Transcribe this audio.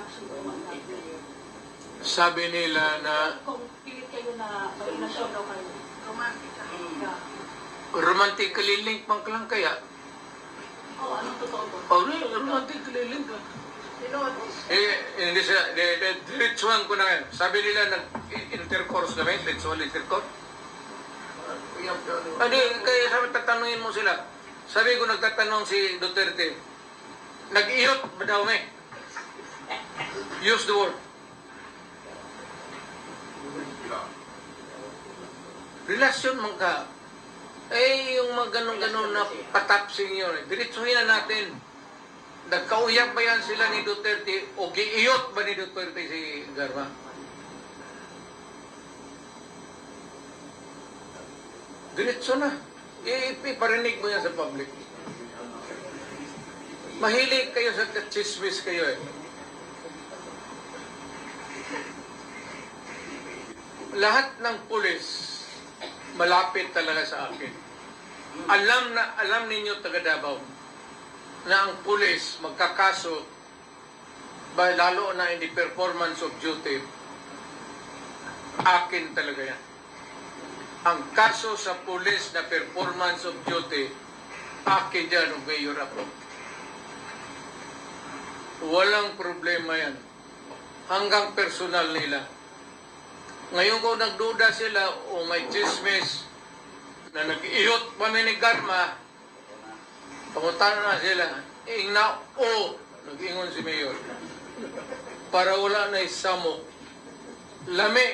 action o mag-action. Sabi nila na Kung pilit kayo na may relasyon daw kayo. Romantic ka. Yeah. romantically linked man ka lang kaya. Oh, anong totoo po? Oh, romantically linked ka. Hindi siya, diretsuhan ko na ngayon. Sabi nila, nag-intercourse kami, sexual intercourse. Hindi, kaya sabi, tatanungin mo sila. Sabi ko, nagtatanong si Duterte, nag-iyot ba daw may? Use the word. Relasyon man ka. Eh, yung mga ganun-ganun na patapsing yun, diretsuhin na natin. Nagkauyap ba yan sila ni Duterte o giiyot ba ni Duterte si Garma? Diretso na. Iparinig mo yan sa public. Mahilig kayo sa chismis kayo eh. Lahat ng pulis malapit talaga sa akin. Alam ninyo taga Davao na ang pulis magkakaso ba lalo na in the performance of duty, akin talaga yan. Ang kaso sa pulis na performance of duty, akin dyan ang mayor ako. Walang problema yan. Hanggang personal nila. Ngayon ko nagduda sila o may chismis na nag-iyot pa ni Garma, pangutan na sila, nag-ingon si Mayor, para wala na isamo. Lami,